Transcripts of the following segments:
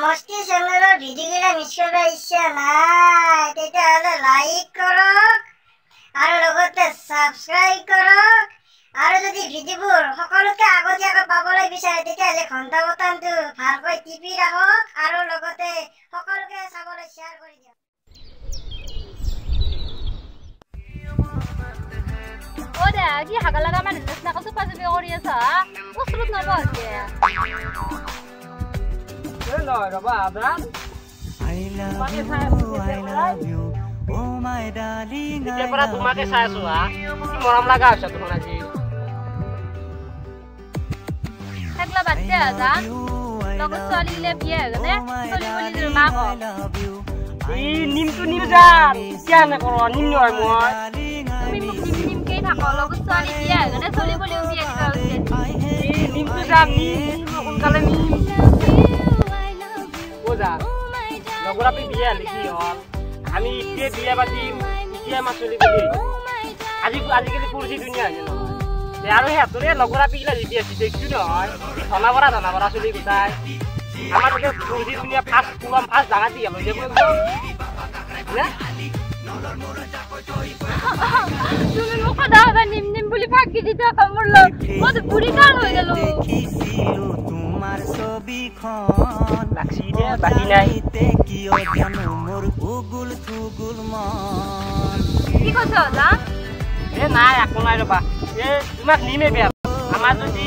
মস্তি চ্যানেলৰ ভিডিঅ'গিলা মিছ কৰিব ইচ্ছা নাই তেতিয়াহ'লে লাইক কৰক আৰু লগতে সাবস্ক্ৰাইব কৰক আৰু যদি ভিডিঅ'বোৰ সকলোতকৈ আগতীয়াকৈ পাবলৈ বিচাৰে তেতিয়াহ'লে ঘণ্টা বটনটো ভালকৈ টিপি ৰাখক আৰু লগতে সকলোকে চাবলৈ শ্বেয়াৰ কৰি দিয়ক। ওৰে কি হাগা লাগা মানে না কত পাজে কৰি আছা ওসরত না বাজে এ নয় রবা আদান I love you oh my darling এটা পরা তোমাকে চাইছো কি মরম লাগা আছে তোমার আজি একলা বাচ্চা আদান লগো চলিলে বিয়ে গনে চলি বলি মা কো ই নিমটু নিম যান কেন করো নিম নয় মই তুমি নিম কে থাকো লগো চলি বিয়ে গনে চলি বলি বিয়ে করতে ই নিমটু যান নিম কোনকালে নিম ওজা লগরাপি বিয়ে লিখি হল আমি ইতে বিয়ে পাতিম ইতে মা চলি বলি আজিকালি পুরুষি দুনিয়া আছে না আৰু হেতৰে লগৰাপি গিলা জিতি আছে দেখছো নহয় ধনাবৰা চলি গুটাই আমাৰ যে পুরুষি দুনিয়া ফাস্ট পুরাম ফাস্ট জাগা দি হল যে না তুমি মোক দাদা নিম বুলি ভাগি দিতা কামৰ লগ মই বুড়ি কাল হৈ গেল তোমার ছবিখন লাখি দে বাকি নাই কিয় জানো মোর গুগুল থুগুল মন কি কৈছ দা এ নাই একো নাই ৰবা এ তোমাক নিমে বেয়া আমাৰ যদি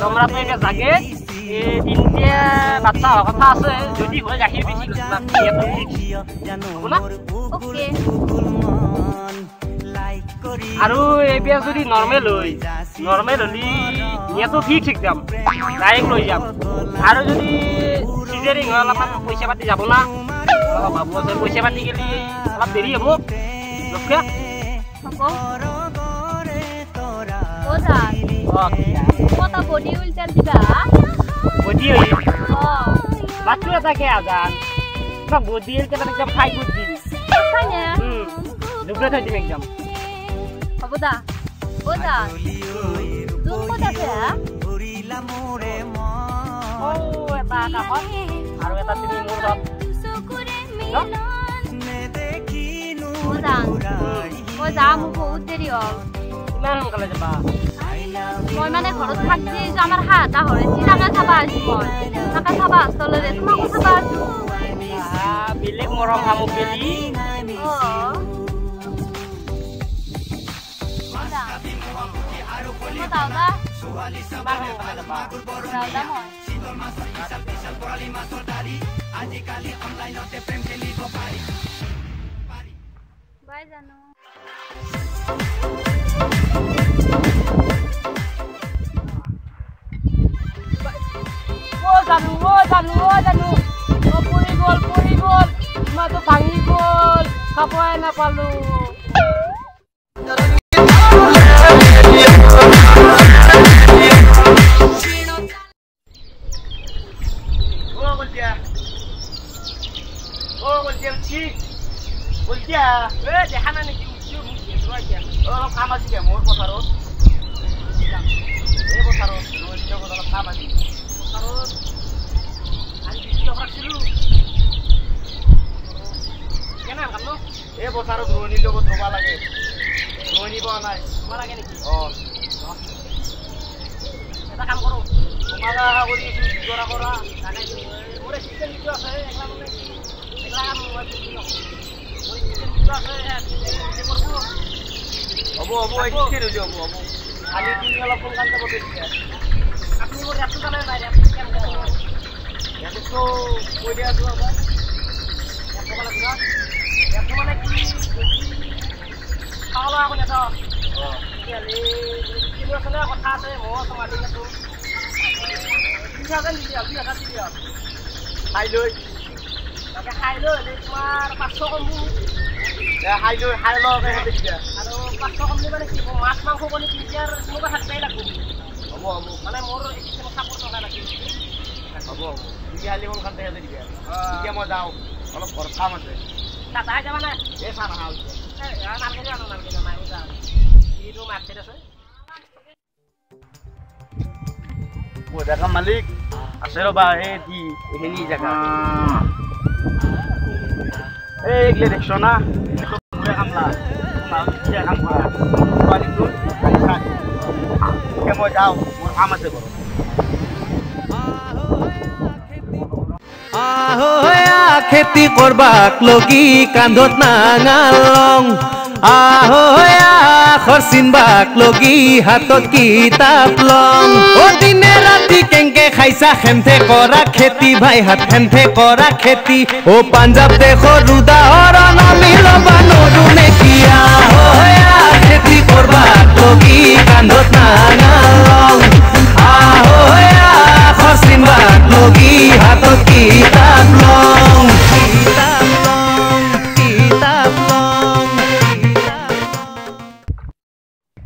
দমৰা পেকে জাগে এ তিনটা বাচ্চা হোৱা কথা আছে যদি হৈ গাখীৰ বেছি তোমাক জানো মোৰ ওকে আৰু এবিয়া যদি নৰমাল হলি ইয়াতো ঠিক যাম ডাইৰেক্ট লৈ যাম আৰু যদি সিজারিং হয় অলপমান পইচা পাতি যাব না বাবু আছে পইচা পাতি গেলি অলপ দেৰি হ'ব লক্ষ্য ওটা কত বডি উইল তেল দিবা বডি উইল বাচ্চা থাকে আজান না বডি উইল তেল একদম খাই গুড দিন খাইনে দুপুরে থাকি একদম হবদা ওটা জুম কত আছে উৰিলা মোৰে মন ও এটা কাপত আৰু এটা তুমি মোৰ লগত নেদেখিনো মই যাম বহুত দেৰি হ'ল ইমান সোনকালে যাবা মই মানে ঘৰত থাকি আমাৰ হাঁহ এটা হৰেছি তাকে চাবা আছো মই তাকে চাবা আছলৰে তোমাকো চাবা আছো বেলেগ মৰম হামু বেলি দাদা বাই জানো জানো পৰি গল মইতো ভাঙি গল খাবই নাপালো দেখানা নেকি অলপ কাম আছে মোৰ পথাৰত এই পথাৰত অলপ কাম আছে পথাৰত আজি বিক্ৰী ৰাখিছিলো কেনে কাম ন এই পথাৰত ৰোৱনীৰ লগত ৰ'ব লাগে ৰোৱনী পোৱা নাই তোমাৰ লাগে নেকি এটা কাম কৰোঁ তোমালে আশা কৰি আছোঁ কৰা তাকে মোৰ এচিষ্টেণ্ট যিটো আছে একলা মানে একলা কাম মই হ'ব খালি তুমি অলপ সোনকালে যাব দিছে আপুনি মোৰ ৰেটটো জানে নাই ৰেটটো কৈ দিয়া আছো আকৌ ৰেটটো মানে কি খাবলৈ আকৌ নেযাওঁ তেতিয়াহ'লে আছে নে কথা আছে মই আছোঁ মালিক আছোঁ 2,000 দি দিয়ক 2,000 দি দিয়ক খাই লৈ তাকে খাই লৈ তোমাৰ 500 কম খাই লগে আৰু 500 কম মানে কি মাছ মাংস কণী তিনিটাৰ কোনোবা থাকবাই লাগব হ'ব মানে মোৰ চাপৰ্ট থকা লাগিব হ'ব তুমি খালি সোনকালে দিবা এতিয়া মই যাওঁ অলপ ঘৰত কাম আছে তাতে যাবা নাই এই চাহ নাখাওঁ নালগে নাই যাওঁ এইটো মাৰ্কেট আছে মালিক আছে ৰবা এই দি হেনি জায়গা এই গলে দেখছ না মুয়ে কামলা তোমার কিয়া কাম করা পানি তো আচ্ছা কে মই যাও মোর কাম আছে বড় আহয়া খেতি করবাক লগি কান্ধত নাঙালং আহয়া খরচিনবাক লগি হাতত কিতাপ লং ও দিনে রাতি কেংকে খাইছা খেমথে করা খেতি ভাই হাত খেমথে করা খেতি ও পাঞ্জাব দেশৰ উদাহৰণ আমি লবা নৰু নেকি আহয়া খেতি করবাক লগি কান্ধত নাঙালং আহয়া খরচিনবাক লগি হাতত কিতাপ লং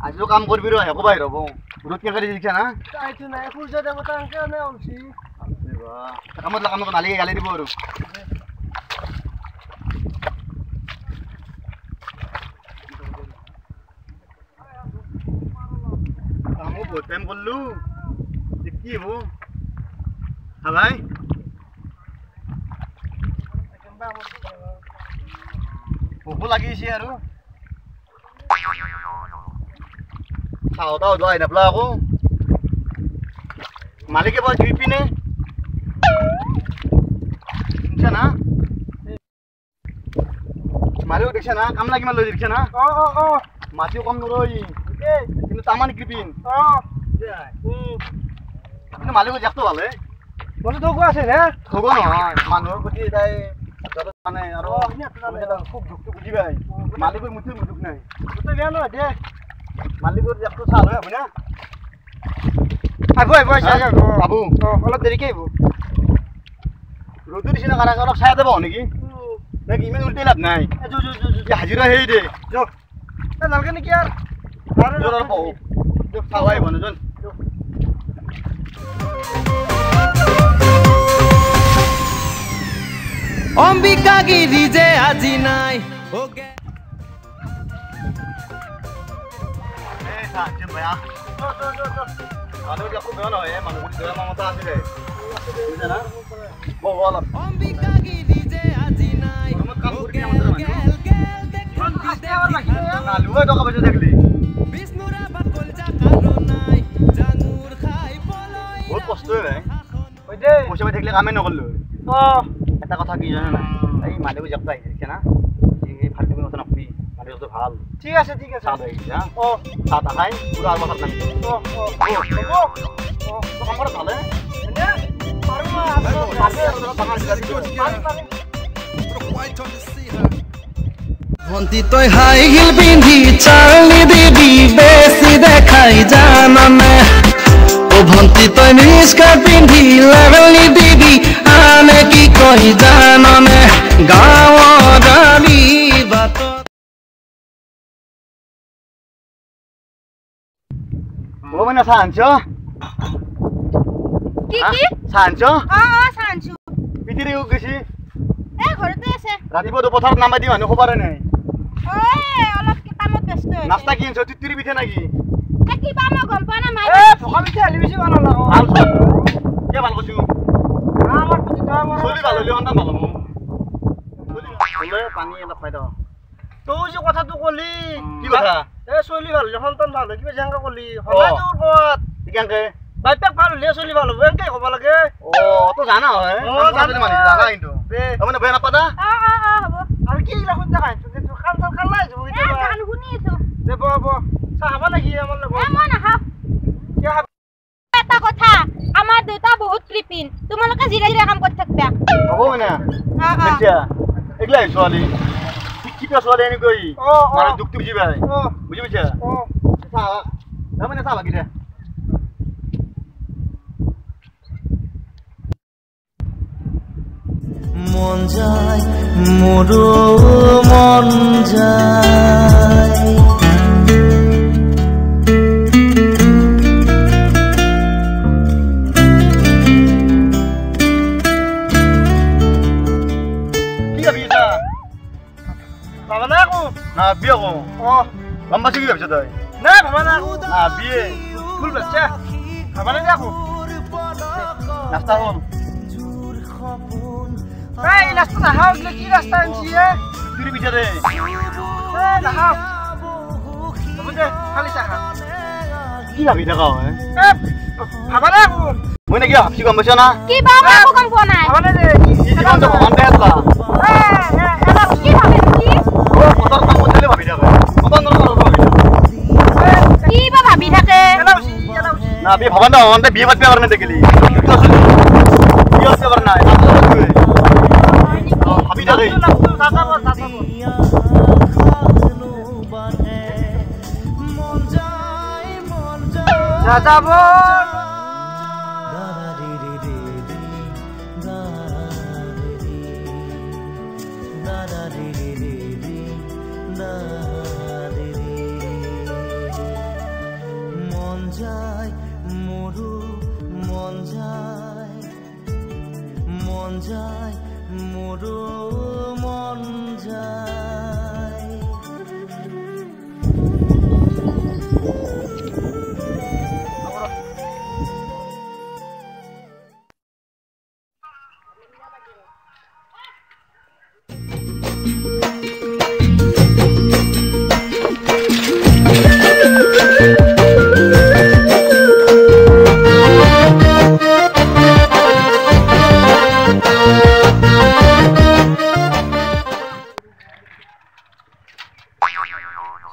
আজও কাম করবি রে হেকো বাইর হবো রোদ কে করে দিছ না আইছো না ফুলজা দেব তাঙ্কে না অলছি কামত লাগাম মালিকে গালি দিব আৰু কামো বহুত টাইম কৰলু কি হবো হ্যাঁ ভাই ভোক লাগিছে আৰু খাওয়া দাওয়া যায় না প্লাগো মালিকে বল গ্রিপিনে দেখছ না মালিক দেখছ না কাম লাগি মাল লই দেখছ না মাটিও কম নরই কিন্তু তামান গ্রিপিন কিন্তু মালিক দেখতো ভালে বলে তো আছে না থগো নহয় মানুহৰ প্ৰতি তাই মানে আৰু খুব দুখটো বুজি পাই মালিকৰ মুঠি দুখ নাই তো বেয়া নহয় দে মালিকৰ একটু চাল হয় না আইব বাবু অলপ দেৰিকে আইব ৰ'দৰ নিচিনা কাৰা অলপ চাই দেব নেকি নাকি ইমান উল্টে লাভ নাই হাজিৰা হেৰি দে যাওক নালগে নেকি আৰু অলপ চাও আহিব নজন অম্বিকা গিরি যে আজি নাই অম্বিকা গিরি যে আজি নাই বিষ্ণুরা বাকল যা কারণ নাই জানুর খাই পলয় বহুত কষ্ট হয় ওই দে পইচা পাই থাকিলে কামে নকৰলো এটা কথা কি জানা না এই মালিক যাক পাই দেখছ না এই ফালতু কথা নকবি মালিক তো ভাল ঠিক আছে সাত হই যা ও সাত আখাই পুরো আর কথা নামি ও তো কাম করা ভালে না পারু না ভন্তি তই হাই হিল পিন্ধি চালি দিবি বেছি দেখাই জানানে ও ভন্তি তই মিস্কার পিন্ধি লাভলি দিবি আনে কি কই জানানে গাঁৱৰ দালি বাত ও মানে সানছ কি সানছ সানছু পিতিৰে গেছি ঘৰতে আছে ৰাতিপুৱা তো পথাৰত নামাই দি মানুহ খবৰে নাই অলপ কামত ব্যস্ত নাস্তা কি আনছ তিতিৰি পিঠে নাকি কি পাম গম পা না মাই ভকা মিঠে আলি বেছি ভাল লাগো ভাল কে ভাল কৈছো আমার প্রতি দাম চলি ভাল হলে অন্তা ভাল চলি পানী অলপ খাই দাও তুই যে কথাটো কলি কি কথা এ চলি ভাল সন্তান ভাল কিবা জাঙ্গা কলি হলাই তোর পথ ঠিকানকে বাইপাক ভাল হলে চলি ভাল হবে এনকে কব লাগে ও তো জানা হয় জানা মানে জানা কিন্তু মানে বেয়া নাপাদা হ'ব আর কি লাগু দেখাই তুই খাল খাল খাল লাই যাব এটা গান শুনি আছো দে বব চাহাবা লাগি আমার লগ মই নাখাও কি হব এটা কথা আমার দেউতা বহুত কৃপিন তোমালোকে জিরা জিরা কাম কৰি থাকবা হ'ব মানে আচ্ছা এগলা ছোৱালী শিক্ষিত ছোৱালী এনে কই মানে দুখটো বুজি পাই বুজি পাইছা চাহ মানে চাহ বাকি দে মন যায় মোৰো মন যায় কি ভাবি আছা বাবা না আকো না বিয়ে কো লম্বা কি ভাবিছ তই না বাবা না আকো না বিয়ে ফুল বাচ্চা বাবা না আকো রাস্তা হল এই রাস্তা না হাও কি রাস্তা আনছি তুই ভিতরে না হাও বুঝে খালি টাকা কি ভাবি থাকা হয় ভাবা না মই নাকি ভাবছি গম পাইছ না কি বাবা একো গম পোৱা নাই ভাবা না যে জীবন তো ভগৱান বেয়া কথা এটা কি ভাবে কি কতর কাম করতে ভাবি থাকে কত নরম ভাবি কি বা ভাবি থাকে এলাউছি না বিয়ে ভগৱান তো ভগৱান বিয়ে বাদ পেপার না দেখলি বিয়ে হচ্ছে পার না ভাবি থাকে যাব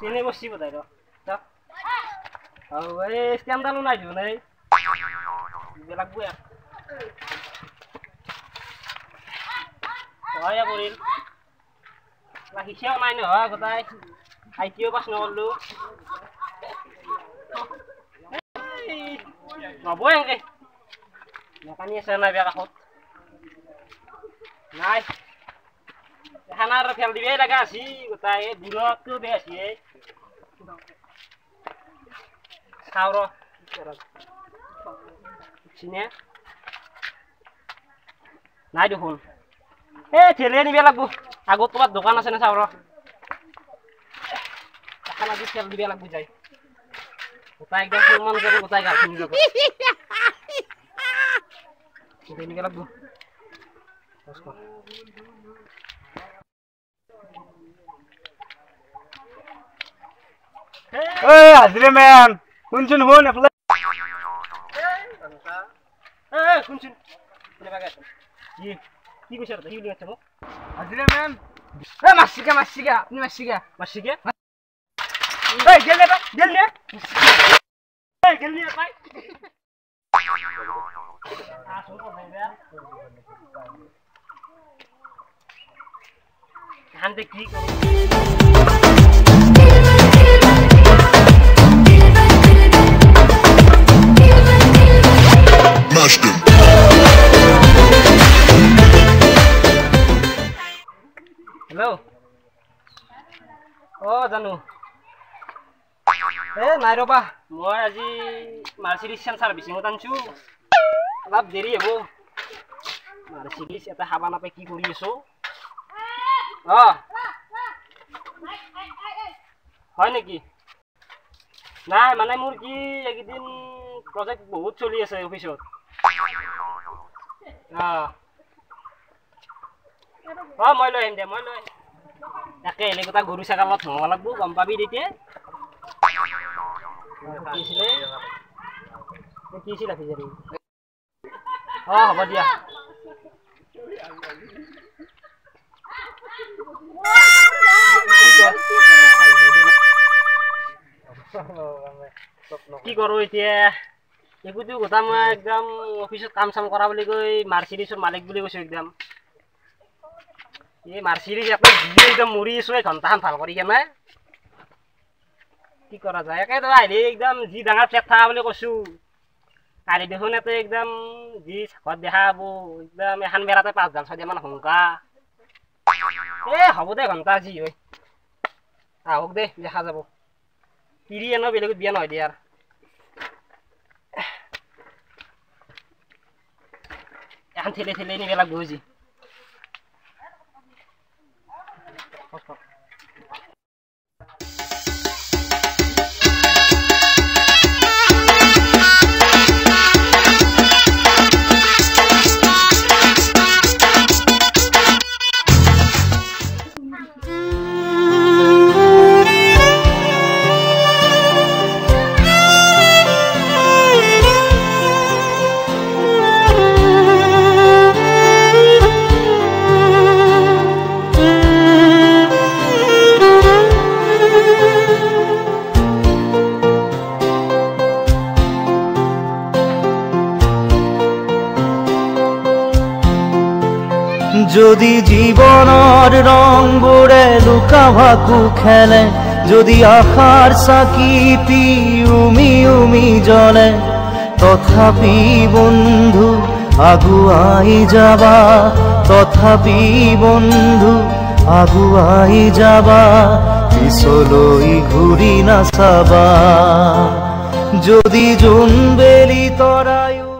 sini bos sih betul itu, tak? Oh, skandal lu aja nih, belak gue ya. Oh ya Burin, lagi siapa main ya? Katanya, IQ pas nolu. Nggak boleh nih, makanya sana biar akut. Nice. Hanar fel di beda kasih, katanya buruk tuh biasa. Sauro, sini ya. Nah duhun. Cile ini biar lagu. Aku tuh dokan asal sauro. Akan lagi fel di biar lagu jai. Katanya gak cuman jadi katanya gak sini juga. Ini biar lagu. হাজিরে ম্যান শুনছুন শুন এফালে শুনছুন কি কি কৈছে কি বুলি আছে মোক হাজিরে ম্যান মাছিকা আপনি মাছিকা গেল নে ভাই হানতে কি করব Hello. Oh, Janu. নাই ৰবা মই আজি মাৰ্চিডিজ সাৰ্ভিসিং আনছো অলপ দেৰি হ'ব মাৰ্চিডিজ এটা হাবা নাপাই কি কৰি আছো হয় নেকি নাই মানে মোৰ কি একদিন প্ৰজেক্ট বহুত চলি আছে অফিসত মই লৈ আহিম দে মই লৈ তাকে এনেকুৱা গৰু ছাগলত নহব লাগব গম পাবি তেতিয়া কি ৰাখি যাবি হ'ব দিয়া কি কৰো এতিয়া একোটো কথা মই একদম অফিসত কাম চাম কৰা বুলি কৈ মাৰ্চিডিজৰ মালিক বুলি কৈছো একদম এই মাৰ্চিডিজ একদম মৰি আছো ঘণ্টাখান ভাল কৰি কেনে কি কৰা যায় একেতো আহিলে একদম যি ডাঙৰ ফ্লেট থকা বুলি কৈছো কালি দেখোন ইয়াতে একদম যি ঘৰত দেখা পাব একদম এখন বেৰাতে 5,000 6,000 মান সংকা হ'ব দে ঘণ্টা যি হয় আহক দে দেখা যাব তিৰি এনে বেলেগত বিয়া নহয় দে আৰু এখন ঠেলে ঠেলে নিব লাগিব যি যদি জীবনৰ ৰংবোৰে লুকা ভাকু খেলে যদি আশাৰ চাকি পি উমি উমি জ্বলে তথাপি বন্ধু আগুৱাই যাবা তথাপি বন্ধু আগুৱাই যাবা পিছলৈ ঘূৰি নাচাবা যদি জোনবেলি তৰায়ো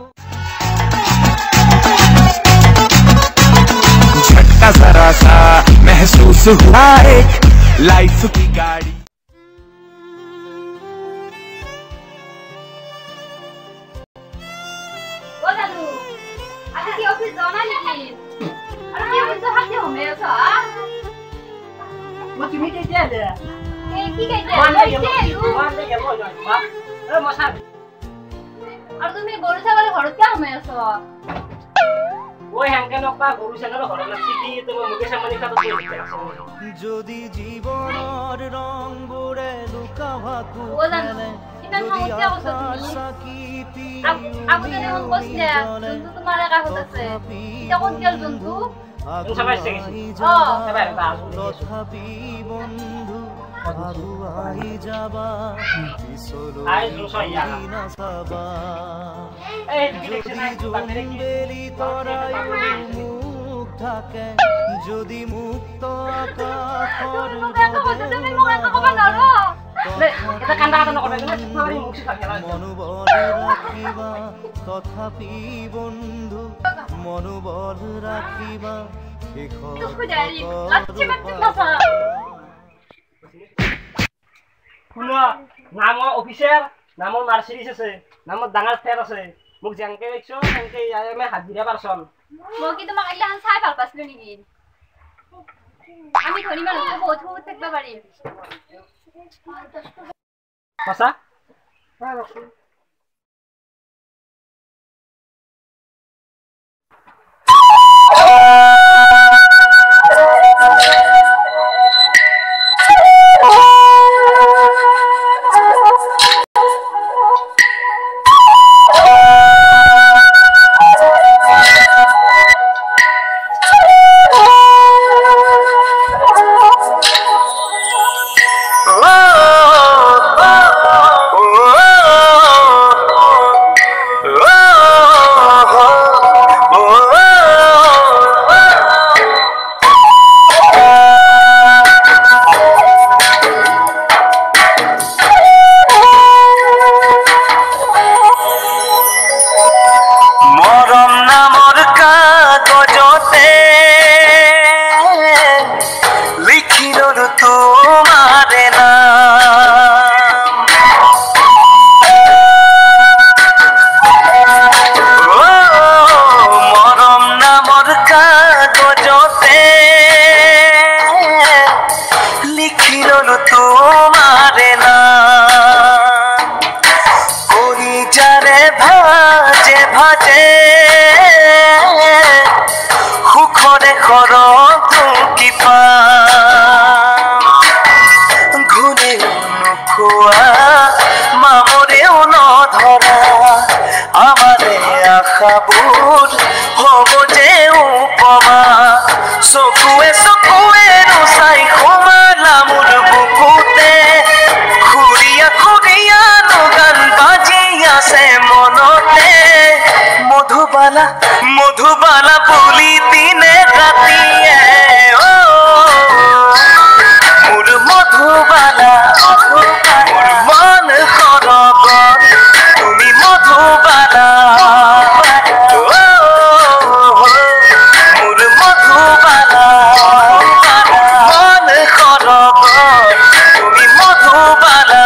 झटका जरा सा महसूस हुआ एक लाइफ की गाड़ी তুমি গরু ছাগলের ঘরত কিয় সোমাই আছ ওই হ্যাংকে নকপা গরু ছাগলের ঘরত চিটি তুমি মুকেশ আম্বানি খাতো যদি জীবনৰ ৰংবোৰে লুকা ভাকু খেলে ইমান সমস্যা আছে তুমি আগতে দেখোন কৈছিলে জন্তু তোমাৰ কাষত আছে এতিয়া কোন গেল জন্তু তথাপি বন্ধু আগুৱাই যাবা পিছলৈ নাচাবা যদি জোনবেলি তৰায়ো মুখ থাকে যদি মুক্ত আকাশৰ মনোবল ৰাখিবা তথাপি বন্ধু মনোবল ৰাখিবা নামৰ অফিচাৰ নামৰ মাৰ্চিডিজ আছে নামৰ ডাঙৰ ফ্লেট আছে মোক যেনকে দেখছো সেনকে আমি হাজিৰা পাৰছন মই কি তোমাক এইলাখান চাই ভাল পাইছিলো নেকি আমি ধনী মানুহকে বহুত বহুত থাকিব পাৰিম সঁচা মধুবালা বলি দিনে রাতিয়ে ও মোর মধুবালা মোর মন খরব তুমি মধুবালা ও মোর মধুবালা মন খরব তুমি মধুবালা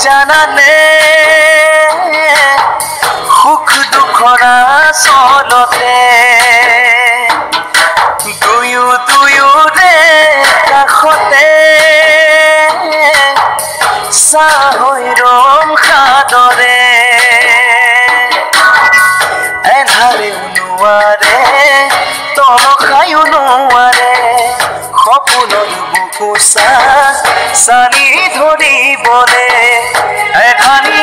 জানানে সুখ দুখৰা চলতে দুয়োৰে কাষতে চাহৈ ৰম সাদৰে এধাৰেও নোৱাৰে তলখায়ো নোৱাৰে সপোনৰ বুকুচা চানি ধৰিবলে এধানি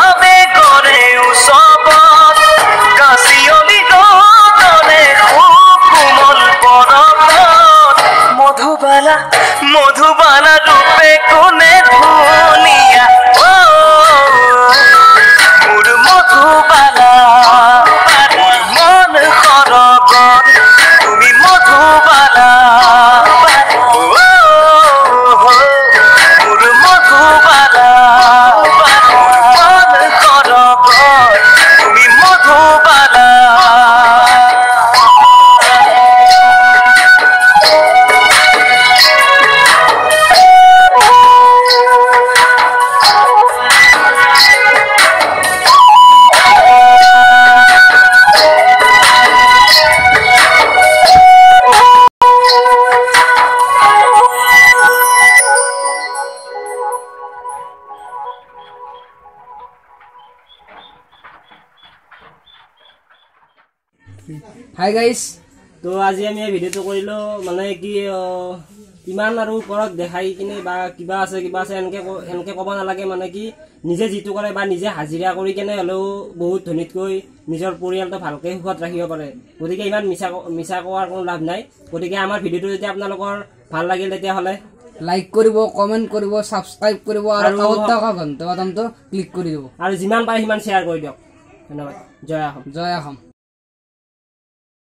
আবেগৰে উৎসৱত কাঁচিয়লি গগনে কোমল পৰৱত মধুবালা ৰূপে কোনে ধুনীয়া মোৰ মধুবালা মন সৰগত তুমি মধুবালা মোৰ মধুবালা মন সৰগত তুমি মধুবালা হাই গাইজ তো আজি আমি এই ভিডিঅ'টো কৰিলোঁ মানে কি ইমান আৰু ওপৰত দেখাই কিনে বা কিবা আছে এনেকৈ ক'ব নালাগে মানে কি নিজে যিটো কৰে বা নিজে হাজিৰা কৰি কেনে হ'লেও বহুত ধনীতকৈ নিজৰ পৰিয়ালটো ভালকৈ সুখত ৰাখিব পাৰে গতিকে ইমান মিছা কোৱাৰ কোনো লাভ নাই গতিকে আমাৰ ভিডিঅ'টো যদি আপোনালোকৰ ভাল লাগিল তেতিয়াহ'লে লাইক কৰিব কমেণ্ট কৰিব ছাবস্ক্ৰাইব কৰিব আৰু কাষত থকা ঘণ্টা বাটনটো ক্লিক কৰি দিব আৰু যিমান পাৰে সিমান শ্বেয়াৰ কৰি দিয়ক ধন্যবাদ জয় অসম